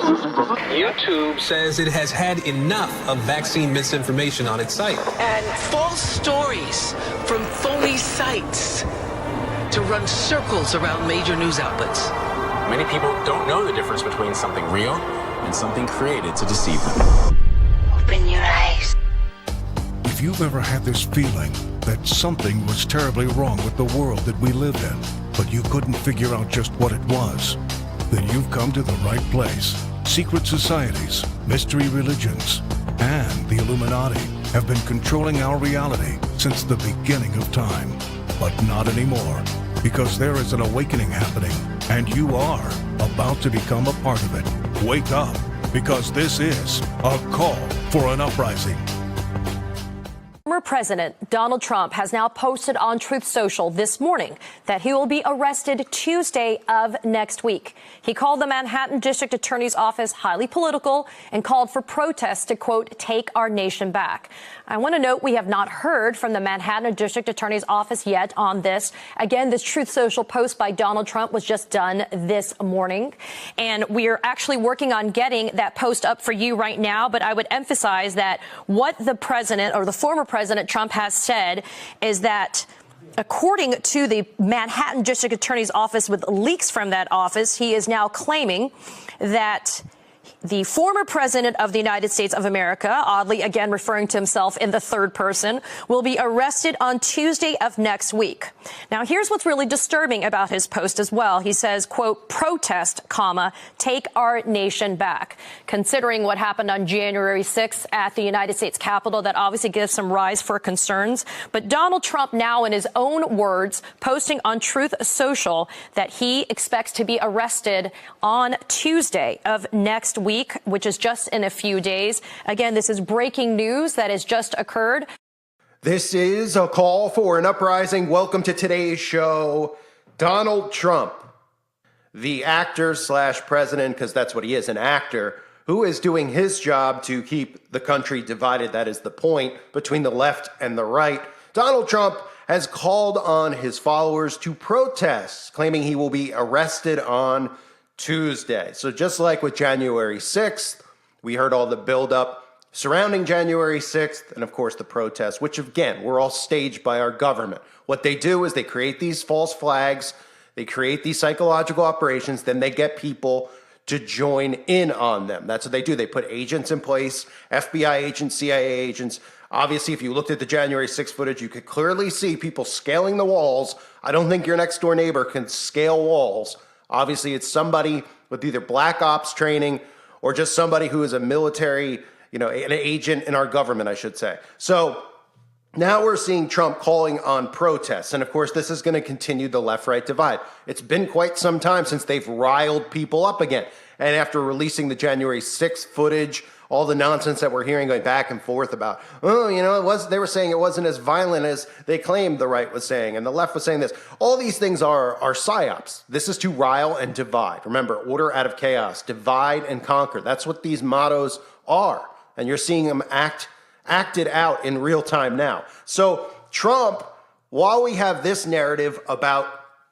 YouTube says it has had enough of vaccine misinformation on its site. And false stories from phony sites to run circles around major news outlets. Many people don't know the difference between something real and something created to deceive them. Open your eyes. If you've ever had this feeling that something was terribly wrong with the world that we live in, but you couldn't figure out just what it was, then you've come to the right place. Secret societies, mystery religions, and the Illuminati have been controlling our reality since the beginning of time. But not anymore, because there is an awakening happening, and you are about to become a part of it. Wake up, because this is a call for an uprising. Former President Donald Trump has now posted on Truth Social this morning that he will be arrested Tuesday of next week. He called the Manhattan District Attorney's Office highly political and called for protests to, quote, take our nation back. I want to note we have not heard from the Manhattan District Attorney's Office yet on this. Again, this Truth Social post by Donald Trump was just done this morning, and we are actually working on getting that post up for you right now. But I would emphasize that what the president or the former President Trump has said is that, according to the Manhattan District Attorney's Office, with leaks from that office, he is now claiming that the former president of the United States of America, oddly again referring to himself in the third person, will be arrested on Tuesday of next week. Now, here's what's really disturbing about his post as well. He says, quote, protest, comma, take our nation back. Considering what happened on January 6th at the United States Capitol, that obviously gives some rise for concerns. But Donald Trump now, in his own words, posting on Truth Social that he expects to be arrested on Tuesday of next week, which is just in a few days. Again, this is breaking news that has just occurred. This is a call for an uprising. Welcome to today's show. Donald Trump, the actor slash president, because that's what he is, an actor, who is doing his job to keep the country divided. That is the point, between the left and the right. Donald Trump has called on his followers to protest, claiming he will be arrested on Tuesday. So just like with January 6th, we heard all the buildup surrounding January 6th and, of course, the protests, which, again, were all staged by our government. What they do is they create these false flags, they create these psychological operations, then they get people to join in on them. That's what they do. They put agents in place, FBI agents, CIA agents. Obviously, if you looked at the January 6th footage, you could clearly see people scaling the walls. I don't think your next door neighbor can scale walls. Obviously, it's somebody with either black ops training or just somebody who is a military, an agent in our government, I should say. So now we're seeing Trump calling on protests. And of course, this is going to continue the left-right divide. It's been quite some time since they've riled people up again. And after releasing the January 6th footage, all the nonsense that we're hearing going back and forth about, they were saying it wasn't as violent as they claimed the right was saying, and the left was saying this. All these things are psyops. This is to rile and divide. Remember, order out of chaos, divide and conquer. That's what these mottos are. And you're seeing them acted out in real time now. So Trump, while we have this narrative about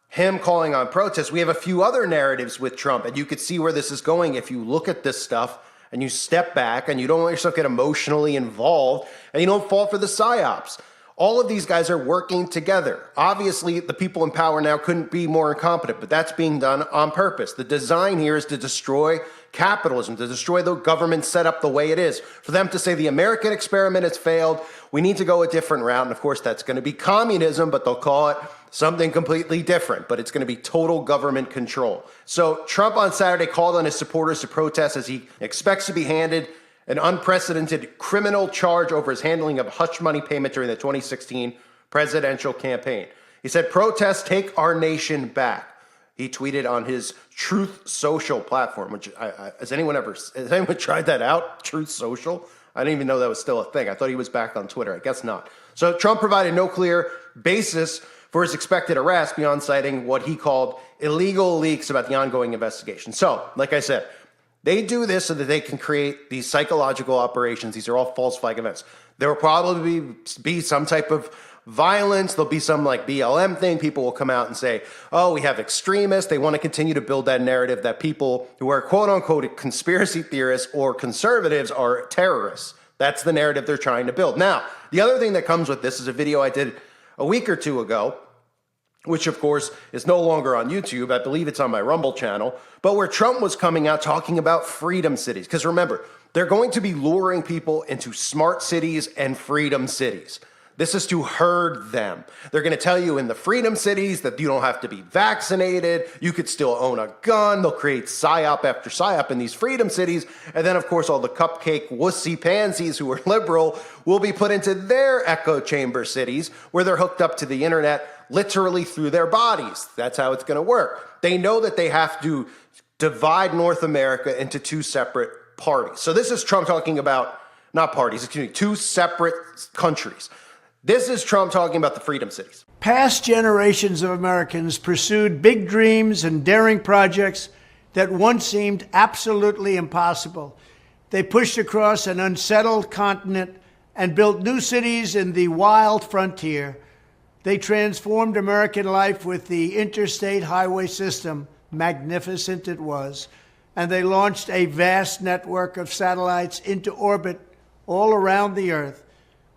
him calling on protests, we have a few other narratives with Trump, and you could see where this is going if you look at this stuff and you step back and you don't let yourself get emotionally involved and you don't fall for the psyops. All of these guys are working together. Obviously, the people in power now couldn't be more incompetent, but that's being done on purpose. The design here is to destroy capitalism, to destroy the government set up the way it is. For them to say the American experiment has failed, we need to go a different route. And of course, that's going to be communism, but they'll call it something completely different. But it's going to be total government control. So Trump on Saturday called on his supporters to protest as he expects to be handed an unprecedented criminal charge over his handling of hush money payment during the 2016 presidential campaign. He said, "Protests take our nation back." He tweeted on his Truth Social platform, which has anyone tried that out? Truth Social? I didn't even know that was still a thing. I thought he was back on Twitter. I guess not. So Trump provided no clear basis for his expected arrest beyond citing what he called illegal leaks about the ongoing investigation. So, like I said, they do this so that they can create these psychological operations. These are all false flag events. There will probably be some type of violence. There'll be some like BLM thing. People will come out and say, oh, we have extremists. They want to continue to build that narrative that people who are quote unquote conspiracy theorists or conservatives are terrorists. That's the narrative they're trying to build. Now, the other thing that comes with this is a video I did a week or two ago, which of course is no longer on YouTube. I believe it's on my Rumble channel, but where Trump was coming out talking about freedom cities. Because remember, they're going to be luring people into smart cities and freedom cities. This is to herd them. They're going to tell you in the freedom cities that you don't have to be vaccinated. You could still own a gun. They'll create psyop after psyop in these freedom cities. And then, of course, all the cupcake wussy pansies who are liberal will be put into their echo chamber cities where they're hooked up to the internet literally through their bodies. That's how it's going to work. They know that they have to divide North America into two separate parties. So this is Trump talking about, not parties, excuse me, two separate countries. This is Trump talking about the freedom cities. Past generations of Americans pursued big dreams and daring projects that once seemed absolutely impossible. They pushed across an unsettled continent and built new cities in the wild frontier. They transformed American life with the interstate highway system. Magnificent it was. And they launched a vast network of satellites into orbit all around the earth.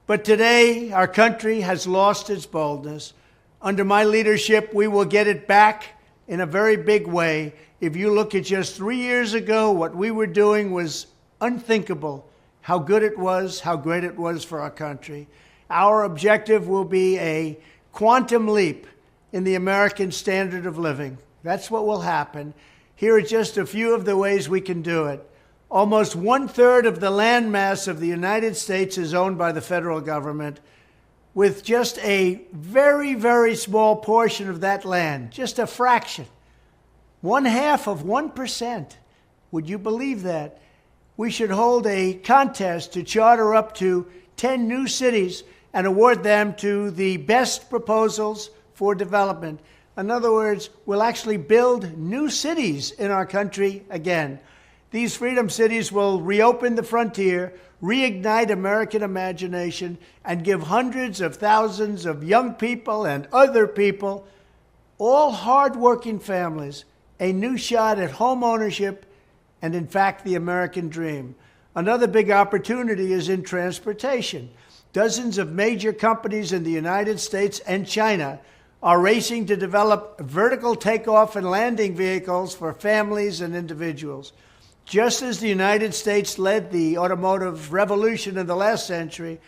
But today, our country has lost its boldness. Under my leadership, we will get it back in a very big way. If you look at just 3 years ago, what we were doing was unthinkable. How good it was, how great it was for our country. Our objective will be a quantum leap in the American standard of living. That's what will happen. Here are just a few of the ways we can do it. Almost 1/3 of the landmass of the United States is owned by the federal government, with just a very, very small portion of that land, just a fraction, 1/2 of 1%. Would you believe that? We should hold a contest to charter up to 10 new cities and award them to the best proposals for development. In other words, we'll actually build new cities in our country again. These freedom cities will reopen the frontier, reignite American imagination, and give hundreds of thousands of young people and other people, all hardworking families, a new shot at home ownership and, in fact, the American dream. Another big opportunity is in transportation. Dozens of major companies in the United States and China are racing to develop vertical takeoff and landing vehicles for families and individuals. Just as the United States led the automotive revolution in the last century,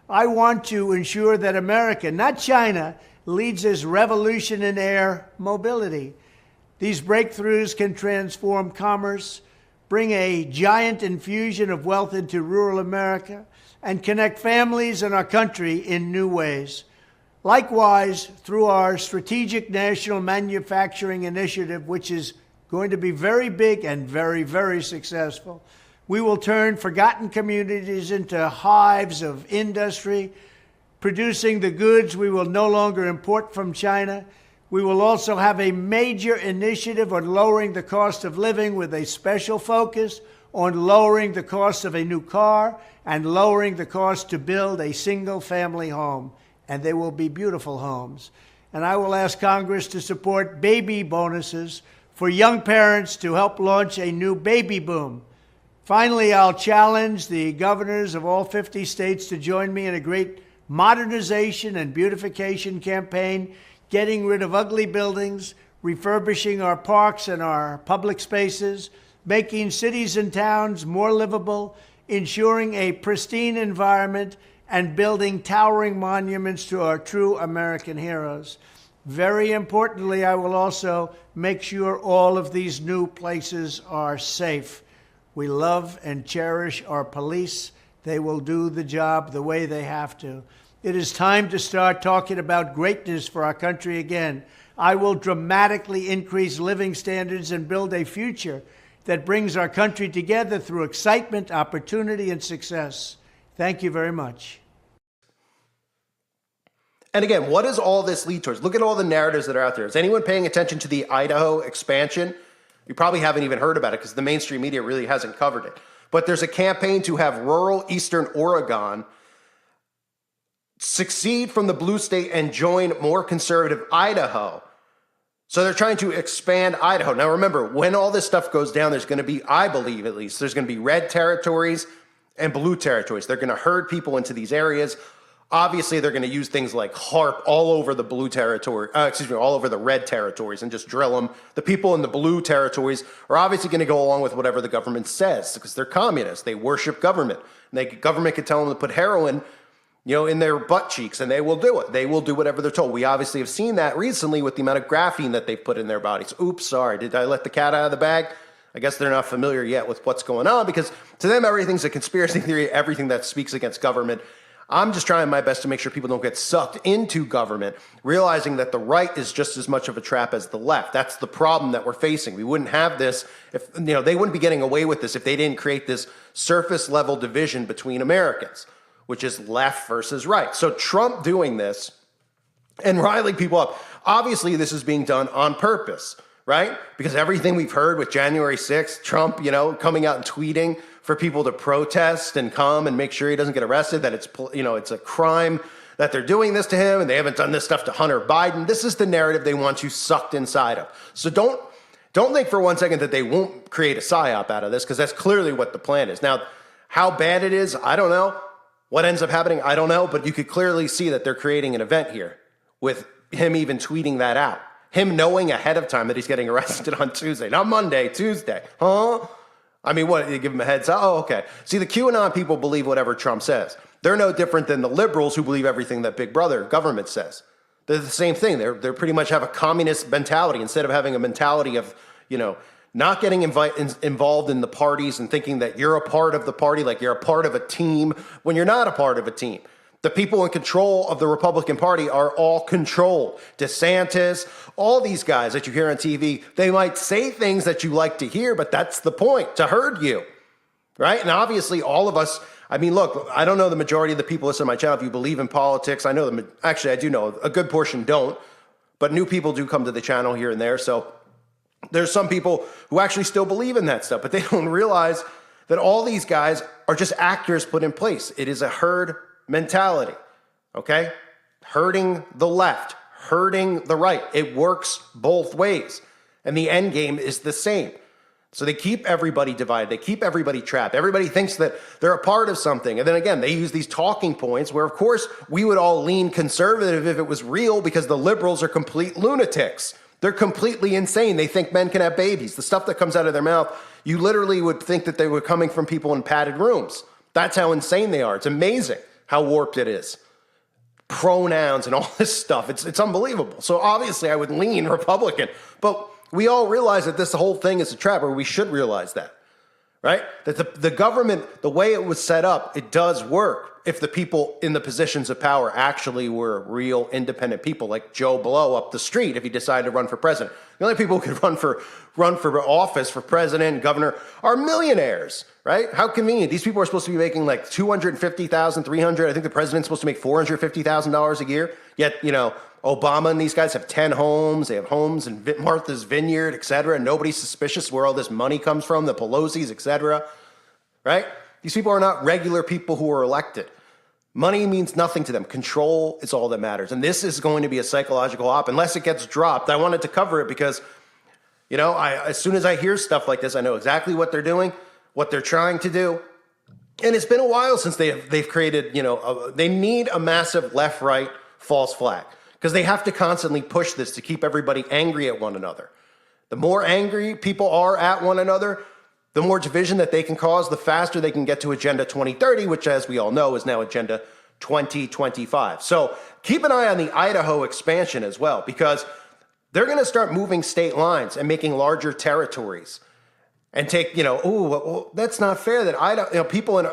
I want to ensure that America, not China, leads this revolution in air mobility. These breakthroughs can transform commerce, bring a giant infusion of wealth into rural America, and connect families and our country in new ways. Likewise, through our Strategic National Manufacturing Initiative, which is going to be very big and very, very successful, we will turn forgotten communities into hives of industry, producing the goods we will no longer import from China. We will also have a major initiative on lowering the cost of living with a special focus on lowering the cost of a new car and lowering the cost to build a single-family home. And they will be beautiful homes. And I will ask Congress to support baby bonuses for young parents to help launch a new baby boom. Finally, I'll challenge the governors of all 50 states to join me in a great modernization and beautification campaign, getting rid of ugly buildings, refurbishing our parks and our public spaces, making cities and towns more livable, ensuring a pristine environment, and building towering monuments to our true American heroes. Very importantly, I will also make sure all of these new places are safe. We love and cherish our police. They will do the job the way they have to. It is time to start talking about greatness for our country again. I will dramatically increase living standards and build a future that brings our country together through excitement, opportunity, and success. Thank you very much. And again, what does all this lead towards? Look at all the narratives that are out there. Is anyone paying attention to the Idaho expansion? You probably haven't even heard about it because the mainstream media really hasn't covered it. But there's a campaign to have rural eastern Oregon secede from the blue state and join more conservative Idaho. So they're trying to expand Idaho. Now remember, when all this stuff goes down, there's going to be, I believe at least, there's going to be red territories and blue territories. They're going to herd people into these areas. Obviously, they're going to use things like HARP all over the blue territory, all over the red territories and just drill them. The people in the blue territories are obviously going to go along with whatever the government says because they're communists. They worship government. And government could tell them to put heroin, in their butt cheeks, and they will do it. They will do whatever they're told. We obviously have seen that recently with the amount of graphene that they've put in their bodies. Oops, sorry. Did I let the cat out of the bag? I guess they're not familiar yet with what's going on because to them, everything's a conspiracy theory, everything that speaks against government. I'm just trying my best to make sure people don't get sucked into government, realizing that the right is just as much of a trap as the left. That's the problem that we're facing. We wouldn't have this if, they wouldn't be getting away with this if they didn't create this surface level division between Americans, which is left versus right. So Trump doing this and riling people up, obviously this is being done on purpose, right? Because everything we've heard with January 6th, Trump, coming out and tweeting for people to protest and come and make sure he doesn't get arrested, that it's a crime that they're doing this to him and they haven't done this stuff to Hunter Biden. This is the narrative they want you sucked inside of. So don't think for one second that they won't create a psyop out of this because that's clearly what the plan is. Now, how bad it is, I don't know. What ends up happening, I don't know, but you could clearly see that they're creating an event here with him even tweeting that out. Him knowing ahead of time that he's getting arrested on Tuesday, not Monday, Tuesday. Huh? I mean, what, you give him a heads up? Oh, okay. See, the QAnon people believe whatever Trump says. They're no different than the liberals who believe everything that Big Brother government says. They're the same thing. They're pretty much have a communist mentality instead of having a mentality of, not getting involved in the parties and thinking that you're a part of the party, like you're a part of a team when you're not a part of a team. The people in control of the Republican Party are all controlled. DeSantis, all these guys that you hear on TV, they might say things that you like to hear, but that's the point, to herd you, right? And obviously all of us, I mean, look, I don't know the majority of the people listening to my channel if you believe in politics. I know actually I do know a good portion don't, but new people do come to the channel here and there. So there's some people who actually still believe in that stuff, but they don't realize that all these guys are just actors put in place. It is a herd mentality, okay? Herding the left, herding the right. It works both ways. And the end game is the same. So they keep everybody divided. They keep everybody trapped. Everybody thinks that they're a part of something. And then again, they use these talking points where, of course, we would all lean conservative if it was real because the liberals are complete lunatics. They're completely insane. They think men can have babies. The stuff that comes out of their mouth, you literally would think that they were coming from people in padded rooms. That's how insane they are. It's amazing how warped it is. Pronouns and all this stuff. It's unbelievable. So obviously I would lean Republican. But we all realize that this whole thing is a trap, or we should realize that, right? That the government, the way it was set up, it does work if the people in the positions of power actually were real independent people, like Joe Blow up the street if he decided to run for president. The only people who could run for office, for president, governor, are millionaires, right? How convenient. These people are supposed to be making like $250,000, $300,000. I think the president's supposed to make $450,000 a year. Yet, Obama and these guys have 10 homes. They have homes in Martha's Vineyard, et cetera. And nobody's suspicious where all this money comes from, the Pelosi's, et cetera, right? These people are not regular people who are elected. Money means nothing to them. Control is all that matters. And this is going to be a psychological op. Unless it gets dropped, I wanted to cover it because, as soon as I hear stuff like this, I know exactly what they're doing, what they're trying to do. And it's been a while since they've created, they need a massive left-right false flag because they have to constantly push this to keep everybody angry at one another. The more angry people are at one another, the more division that they can cause, the faster they can get to Agenda 2030, which, as we all know, is now Agenda 2025. So keep an eye on the Idaho expansion as well, because they're going to start moving state lines and making larger territories and take, well, that's not fair that Idaho, people in,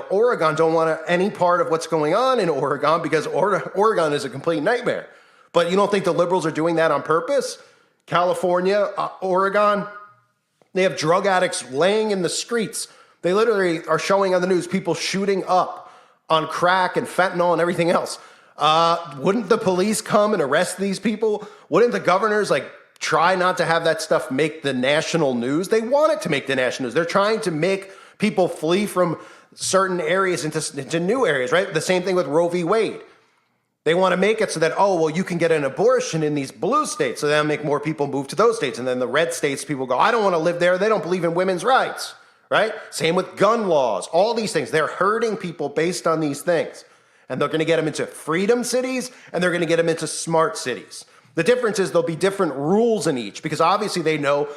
Oregon don't want any part of what's going on in Oregon because Oregon is a complete nightmare. But you don't think the liberals are doing that on purpose? California, Oregon, they have drug addicts laying in the streets. They literally are showing on the news people shooting up on crack and fentanyl and everything else. Wouldn't the police come and arrest these people? Wouldn't the governors try not to have that stuff make the national news? They want it to make the national news. They're trying to make people flee from certain areas into new areas, right? The same thing with Roe v. Wade. They want to make it so that, oh, well, you can get an abortion in these blue states. So that'll make more people move to those states. And then the red states, people go, I don't want to live there. They don't believe in women's rights, right? Same with gun laws, all these things. They're hurting people based on these things. And they're going to get them into freedom cities, and they're going to get them into smart cities. The difference is there'll be different rules in each, because obviously they know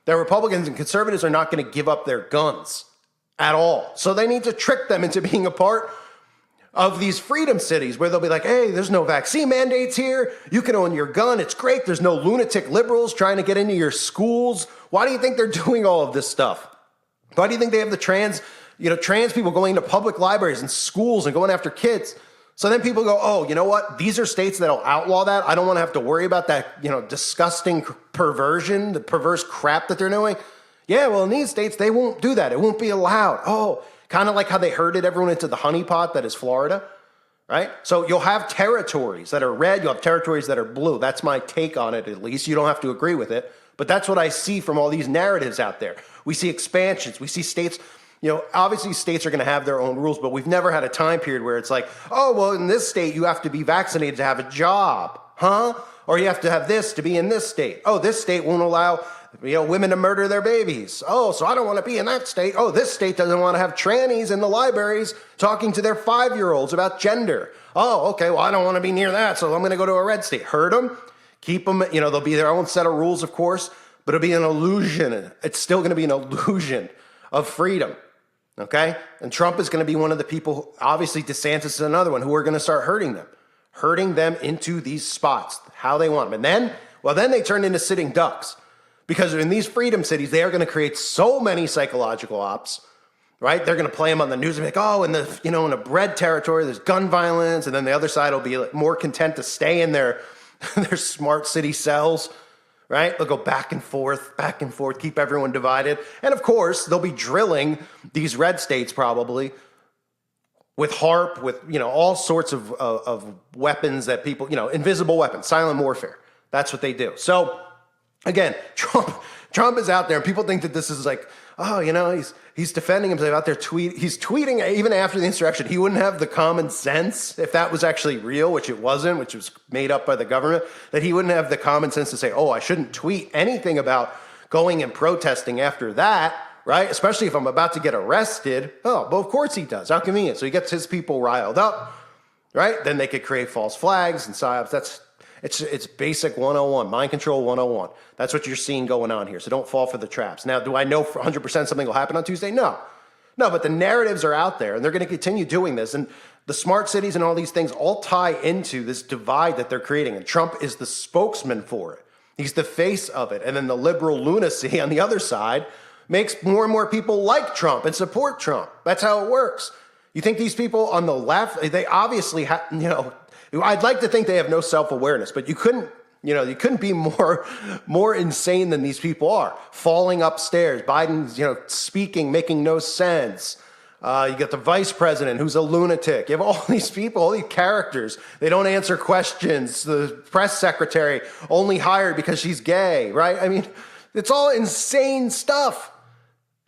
that Republicans and conservatives are not going to give up their guns at all. So they need to trick them into being a part of these freedom cities where they'll be like, hey, there's no vaccine mandates here. You can own your gun. It's great. There's no lunatic liberals trying to get into your schools. Why do you think they're doing all of this stuff? Why do you think they have the trans people going to public libraries and schools and going after kids? So then people go, oh, you know what? These are states that'll outlaw that. I don't want to have to worry about that, disgusting perversion, the perverse crap that they're doing. Yeah, well, in these states, they won't do that. It won't be allowed. Oh, kind of like how they herded everyone into the honeypot that is Florida, right? So you'll have territories that are red. You'll have territories that are blue. That's my take on it, at least. You don't have to agree with it. But that's what I see from all these narratives out there. We see expansions. We see states, obviously states are going to have their own rules, but we've never had a time period where it's like, oh, well, in this state, you have to be vaccinated to have a job, huh? Or you have to have this to be in this state. Oh, this state won't allow women to murder their babies. Oh, so I don't want to be in that state. Oh, this state doesn't want to have trannies in the libraries talking to their 5-year-olds about gender. Oh, okay, well, I don't want to be near that, so I'm going to go to a red state. Hurt them, keep them, there'll be their own set of rules, of course, but it'll be an illusion. It's still going to be an illusion of freedom, okay? And Trump is going to be one of the people, obviously DeSantis is another one, who are going to start hurting them into these spots, how they want them. And then they turn into sitting ducks. Because in these freedom cities, they are going to create so many psychological ops, right? They're going to play them on the news and be like, oh, in the red territory, there's gun violence. And then the other side will be more content to stay in their smart city cells, right? They'll go back and forth, keep everyone divided. And of course, they'll be drilling these red states probably with HARP, with, all sorts of weapons that people, invisible weapons, silent warfare. That's what they do. So, again, Trump is out there, and people think that this is like, oh, he's defending himself out there. He's tweeting even after the insurrection. He wouldn't have the common sense, if that was actually real, which it wasn't, which was made up by the government, that he wouldn't have the common sense to say, oh, I shouldn't tweet anything about going and protesting after that, right? Especially if I'm about to get arrested. Oh, well, of course he does. How convenient. So he gets his people riled up, right? Then they could create false flags and psyops. It's basic 101, mind control 101. That's what you're seeing going on here. So don't fall for the traps. Now, do I know for 100% something will happen on Tuesday? No, but the narratives are out there, and they're going to continue doing this. And the smart cities and all these things all tie into this divide that they're creating. And Trump is the spokesman for it. He's the face of it. And then the liberal lunacy on the other side makes more and more people like Trump and support Trump. That's how it works. You think these people on the left, they obviously have, I'd like to think they have no self-awareness, but you couldn't be more insane than these people are. Falling upstairs, Biden's, speaking, making no sense. You got the vice president who's a lunatic. You have all these people, all these characters. They don't answer questions. The press secretary only hired because she's gay, right? I mean, it's all insane stuff,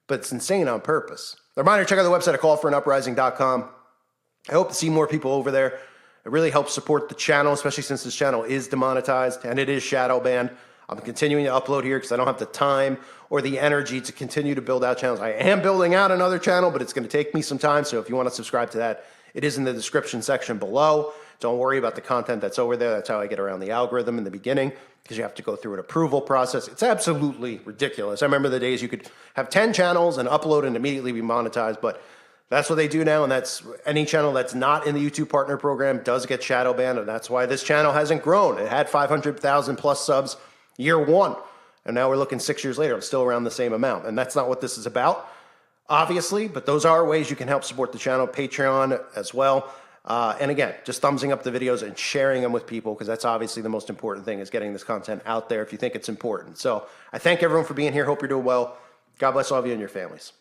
but it's insane on purpose. A reminder, check out the website at callforanuprising.com. I hope to see more people over there. It really helps support the channel, especially since this channel is demonetized and it is shadow banned. I'm continuing to upload here because I don't have the time or the energy to continue to build out channels. I am building out another channel, but it's going to take me some time. So if you want to subscribe to that, it is in the description section below. Don't worry about the content that's over there. That's how I get around the algorithm in the beginning, because you have to go through an approval process. It's absolutely ridiculous. I remember the days you could have 10 channels and upload and immediately be monetized, but that's what they do now, and that's any channel that's not in the YouTube Partner Program does get shadow banned, and that's why this channel hasn't grown. It had 500,000 plus subs year one, and now we're looking 6 years later. I'm still around the same amount, and that's not what this is about, obviously, but those are ways you can help support the channel. Patreon as well. And again, just thumbsing up the videos and sharing them with people, because that's obviously the most important thing, is getting this content out there if you think it's important. So I thank everyone for being here. Hope you're doing well. God bless all of you and your families.